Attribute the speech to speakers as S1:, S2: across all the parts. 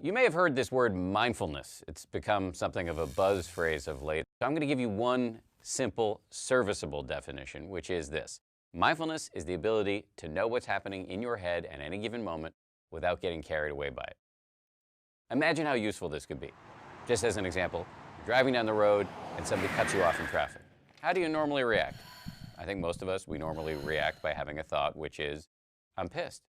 S1: You may have heard this word mindfulness. It's become something of a buzz phrase of late. So I'm going to give you one simple, serviceable definition, which is this. Mindfulness is the ability to know what's happening in your head at any given moment without getting carried away by it. Imagine how useful this could be. Just as an example, you're driving down the road and somebody cuts you off in traffic. How do you normally react? I think most of us, we normally react by having a thought, which is, I'm pissed.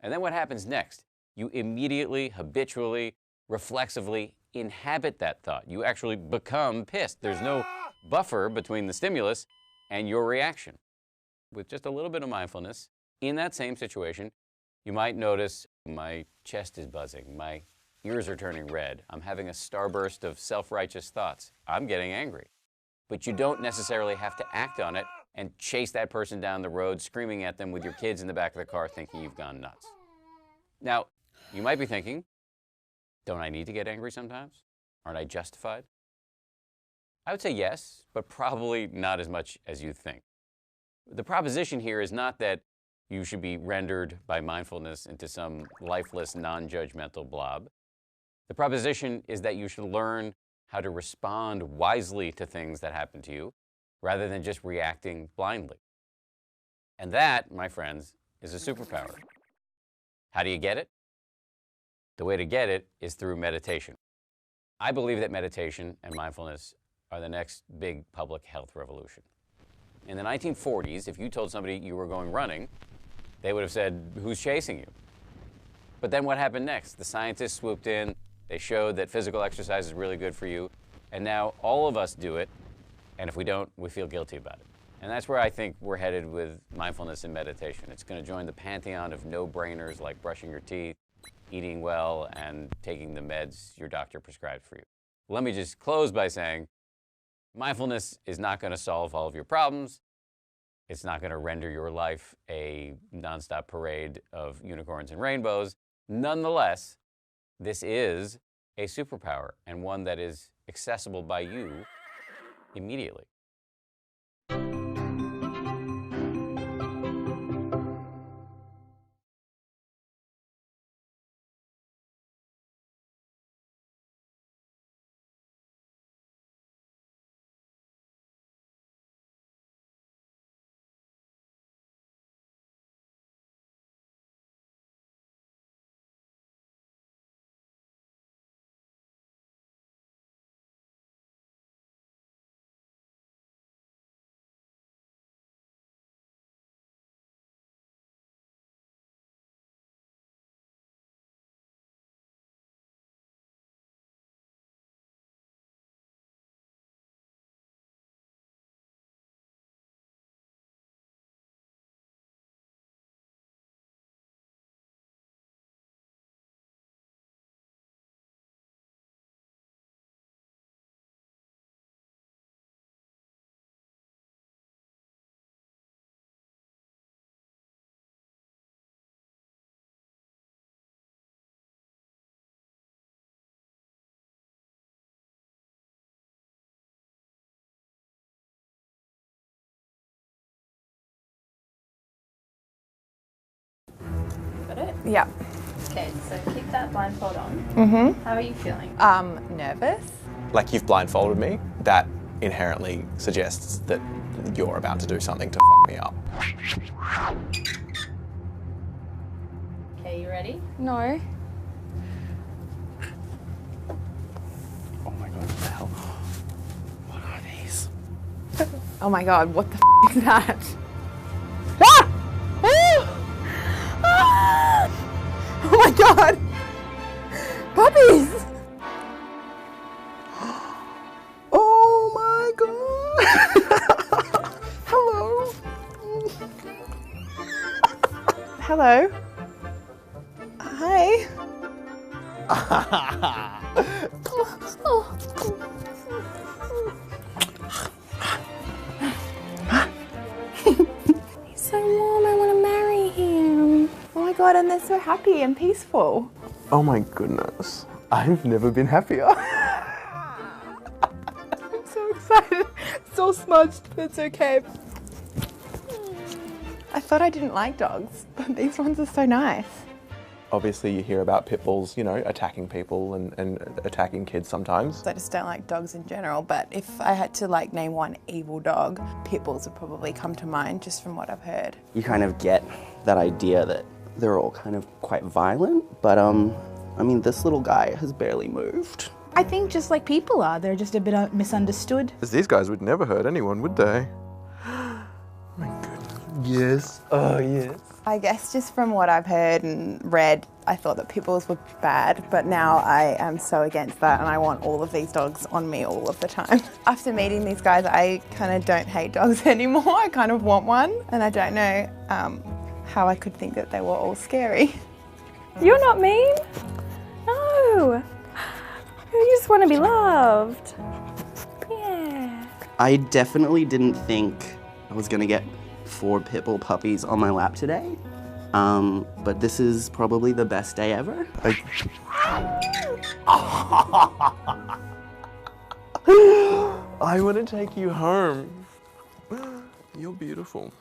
S1: And then what happens next? You immediately, habitually, reflexively inhabit that thought. You actually become pissed. There's no buffer between the stimulus and your reaction. With just a little bit of mindfulness, in that same situation, you might notice my chest is buzzing, my ears are turning red, I'm having a starburst of self-righteous thoughts, I'm getting angry. But you don't necessarily have to act on it and chase that person down the road, screaming at them with your kids in the back of the car thinking you've gone nuts. Now, you might be thinking, don't I need to get angry sometimes? Aren't I justified? I would say yes, but probably not as much as you think. The proposition here is not that you should be rendered by mindfulness into some lifeless, non-judgmental blob. The proposition is that you should learn how to respond wisely to things that happen to you, rather than just reacting blindly. And that, my friends, is a superpower. How do you get it? The way to get it is through meditation. I believe that meditation and mindfulness are the next big public health revolution. In the 1940s, if you told somebody you were going running, they would have said, who's chasing you? But then what happened next? The scientists swooped in, they showed that physical exercise is really good for you, and now all of us do it, and if we don't, we feel guilty about it. And that's where I think we're headed with mindfulness and meditation. It's going to join the pantheon of no-brainers like brushing your teeth, eating well, and taking the meds your doctor prescribed for you. Let me just close by saying, mindfulness is not going to solve all of your problems. It's not going to render your life a nonstop parade of unicorns and rainbows. Nonetheless, this is a superpower, and one that is accessible by you immediately.
S2: Got it?
S3: Yeah.
S2: Okay, so keep that blindfold on.
S3: Mm-hmm.
S2: How are you feeling?
S3: Nervous.
S4: Like you've blindfolded me, that inherently suggests that you're about to do something to f*** me up.
S2: Okay, you ready?
S3: No.
S4: Oh my god, what the hell? What are these?
S3: Oh my god, what the f is that? Ah! Ah! Ah! Oh my god! Puppies! Oh my god! Hello? Hello? Hi. He's so warm, I want to marry him. Oh my god, and they're so happy and peaceful.
S4: Oh my goodness. I've never been happier.
S3: I'm so excited. It's all smudged, but it's okay. I thought I didn't like dogs, but these ones are so nice.
S4: Obviously you hear about pit bulls, you know, attacking people and attacking kids sometimes.
S3: I just don't like dogs in general, but if I had to like name one evil dog, pit bulls would probably come to mind just from what I've heard.
S5: You kind of get that idea that they're all kind of quite violent, but I mean, this little guy has barely moved.
S6: I think just like people are, they're just a bit misunderstood.
S7: These guys would never hurt anyone, would they? My goodness. Yes. Oh, yes.
S3: I guess just from what I've heard and read, I thought that pit bulls were bad, but now I am so against that and I want all of these dogs on me all of the time. After meeting these guys, I kind of don't hate dogs anymore. I kind of want one, and I don't know how I could think that they were all scary.
S2: You're not mean. No. You just want to be loved. Yeah.
S5: I definitely didn't think I was gonna get 4 pit bull puppies on my lap today, but this is probably the best day ever.
S7: I want to take you home. You're beautiful.